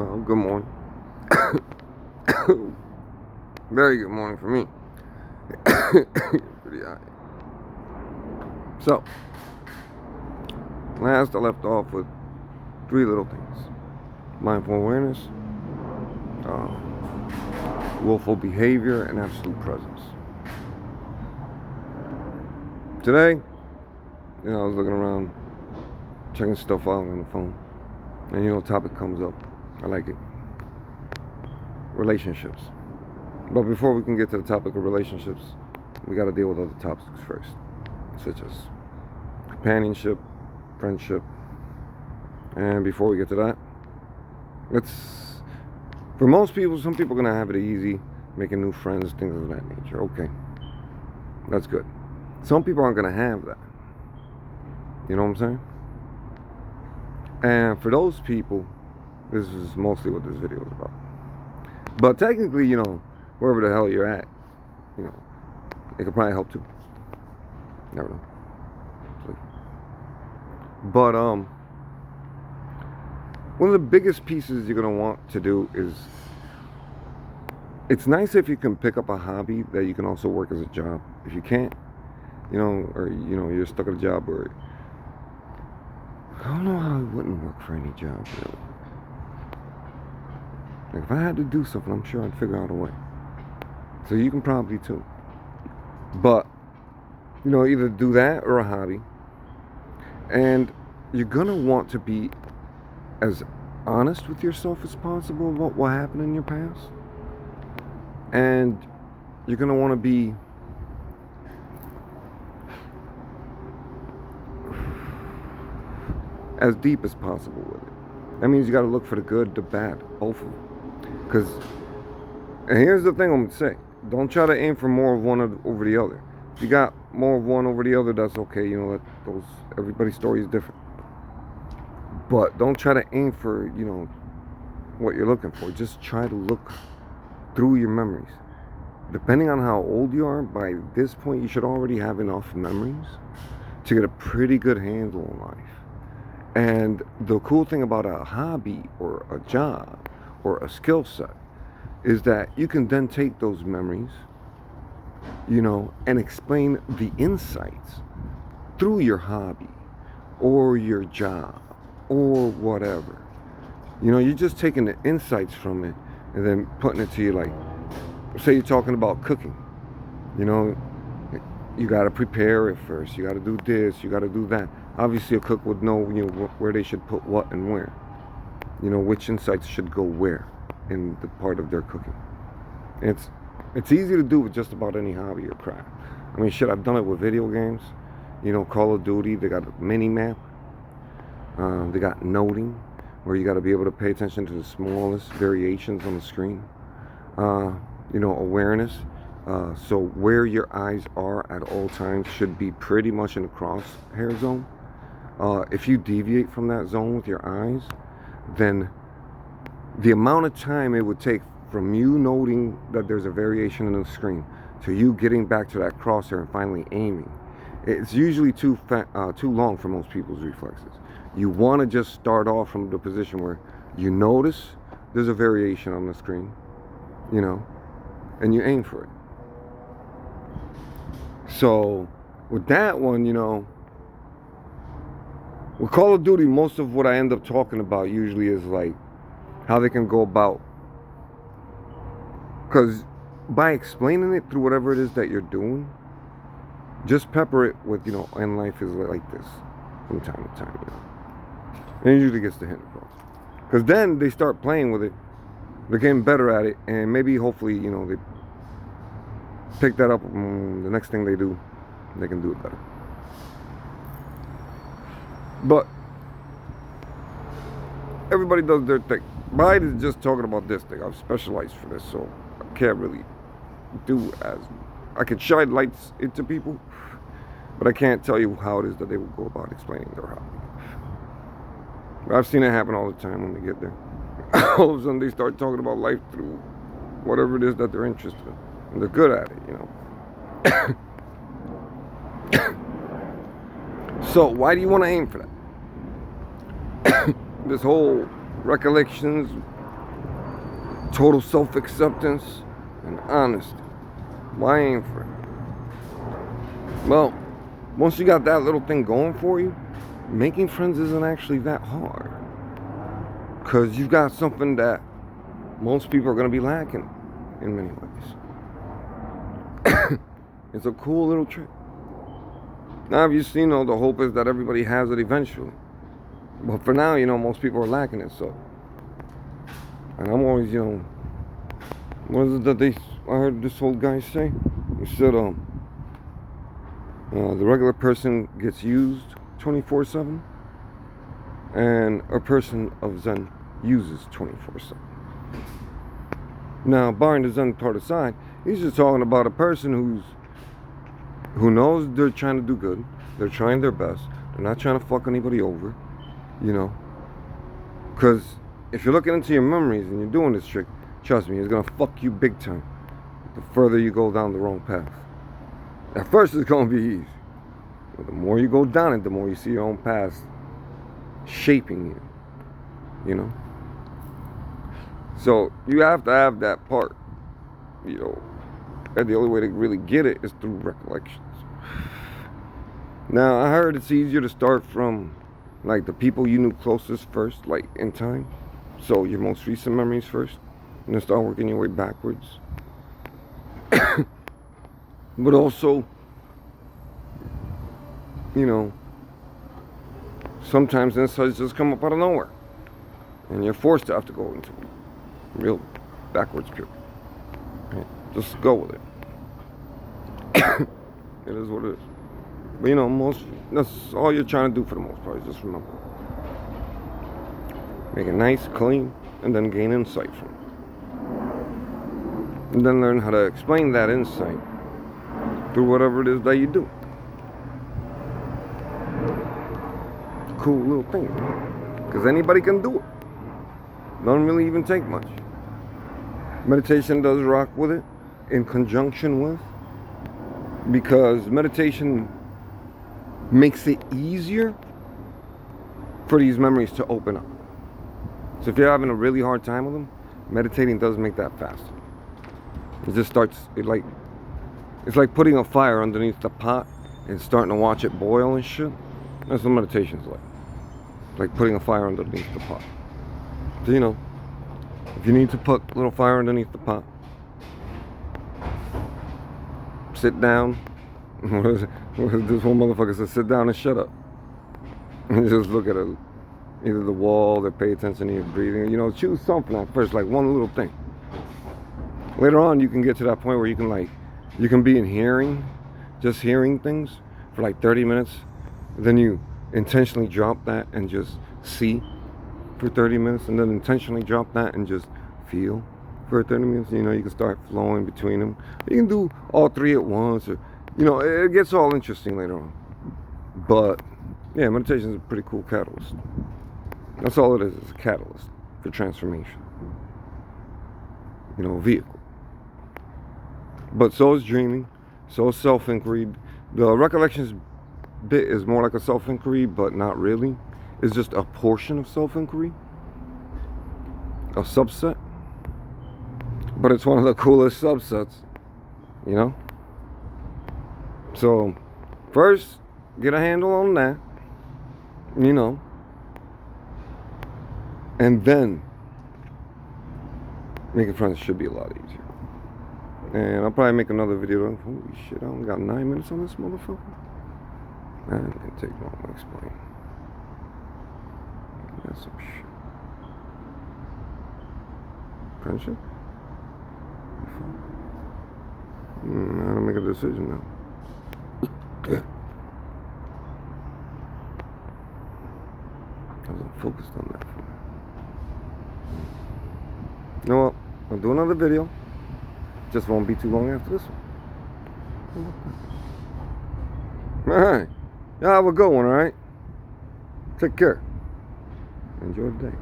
Well, good morning. Very good morning for me. Pretty high. So, last I left off with three little things: mindful awareness, willful behavior, and absolute presence. Today, I was looking around, checking stuff out on the phone, and a topic comes up. I like it. Relationships. But before we can get to the topic of relationships, we got to deal with other topics first, such as companionship, friendship. And before we get to that, for most people, some people are going to have it easy, making new friends, things of that nature. Okay, that's good. Some people aren't going to have that. You know what I'm saying? And for those people, this is mostly what this video is about. But technically, wherever the hell you're at, it could probably help too. Never know. But one of the biggest pieces you're gonna want to do is, it's nice if you can pick up a hobby that you can also work as a job. If you can't, or you're stuck at a job where, I don't know how it wouldn't work for any job really. Like if I had to do something, I'm sure I'd figure out a way. So you can probably too. But, either do that or a hobby. And you're going to want to be as honest with yourself as possible about what happened in your past. And you're going to want to be as deep as possible with it. That means you got to look for the good, the bad, both of them. And here's the thing I'm going to say. Don't try to aim for more of one over the other. If you got more of one over the other, that's okay. Everybody's story is different. But don't try to aim for, what you're looking for. Just try to look through your memories. Depending on how old you are, by this point, you should already have enough memories to get a pretty good handle on life. And the cool thing about a hobby or a job or a skill set is that you can then take those memories, and explain the insights through your hobby or your job or whatever. You're just taking the insights from it and then putting it to you, like, say you're talking about cooking. You got to prepare it first. You got to do this. You got to do that. Obviously, a cook would know, where they should put what and where. Which insights should go where in the part of their cooking. It's easy to do with just about any hobby or craft. I mean, shit, I've done it with video games. Call of Duty, they got a mini map. They got noting, where you got to be able to pay attention to the smallest variations on the screen. Awareness. So where your eyes are at all times should be pretty much in the crosshair zone. If you deviate from that zone with your eyes, then the amount of time it would take from you noting that there's a variation in the screen to you getting back to that crosshair and finally aiming, it's usually too long for most people's reflexes. You want to just start off from the position where you notice there's a variation on the screen, and you aim for it. So with that one, with Call of Duty, most of what I end up talking about usually is like how they can go about, because by explaining it through whatever it is that you're doing, just pepper it with, and life is like this from time to time, and it usually gets the hint across. Because then they start playing with it, they're getting better at it, and maybe hopefully, they pick that up, the next thing they do, they can do it better. But everybody does their thing. Mine is just talking about this thing. I've specialized for this, so I can't really do as... I can shine lights into people, but I can't tell you how it is that they will go about explaining their hobby. But I've seen it happen all the time when they get there. All of a sudden they start talking about life through whatever it is that they're interested in. And they're good at it, So why do you want to aim for that? This whole recollections, total self-acceptance and honesty. Why aim for it? Well, once you got that little thing going for you, making friends isn't actually that hard. Because you've got something that most people are going to be lacking in many ways. It's a cool little trick. Now, obviously, you know, the hope is that everybody has it eventually. But for now, you know, most people are lacking it, so. And I'm always, you know, what is it that I heard this old guy say? He said, the regular person gets used 24/7, and a person of Zen uses 24/7. Now, barring the Zen part aside, he's just talking about a person who knows they're trying to do good, they're trying their best, they're not trying to fuck anybody over, you know. Because if you're looking into your memories and you're doing this trick, trust me, it's gonna fuck you big time the further you go down the wrong path. At first, it's gonna be easy. But the more you go down it, the more you see your own past shaping you, you know. So you have to have that part, you know. And the only way to really get it is through recollections. Now, I heard it's easier to start from, like, the people you knew closest first, like, in time. So your most recent memories first, and then start working your way backwards. But also, you know, sometimes insights just come up out of nowhere, and you're forced to have to go into a real backwards period. Yeah, just go with it. It is what it is. But you know, that's all you're trying to do for the most part. Just remember, make it nice, clean, and then gain insight from it. And then learn how to explain that insight through whatever it is that you do. Cool little thing. Because anybody can do it. Don't really even take much. Meditation does rock with it in conjunction with. Because meditation makes it easier for these memories to open up. So if you're having a really hard time with them, meditating does make that faster. It just starts, it's like putting a fire underneath the pot and starting to watch it boil and shit. That's what meditation's like. Like putting a fire underneath the pot. So, you know, if you need to put a little fire underneath the pot, sit down. What is this one motherfucker says? Sit down and shut up. And just look at it. Either the wall or pay attention to your breathing. You know, choose something at first, like one little thing. Later on, you can get to that point where you can be in hearing, just hearing things for like 30 minutes. Then you intentionally drop that and just see for 30 minutes. And then intentionally drop that and just feel for 30 minutes. You know, you can start flowing between them. You can do all three at once. Or, you know, it gets all interesting later on. But, yeah, meditation is a pretty cool catalyst. That's all it is. It's a catalyst for transformation. You know, a vehicle. But so is dreaming. So is self-inquiry. The recollections bit is more like a self-inquiry, but not really. It's just a portion of self-inquiry. A subset. But it's one of the coolest subsets. You know? So, first, get a handle on that. You know. And then, making friends should be a lot easier. And I'll probably make another video. Holy shit, I only got 9 minutes on this motherfucker. Man, it can take long to explain. That's some shit. Friendship? I gotta make a decision now. I wasn't focused on that. You know what? I'll do another video. Just won't be too long after this one. Alright. Y'all have a good one, alright? Take care. Enjoy the day.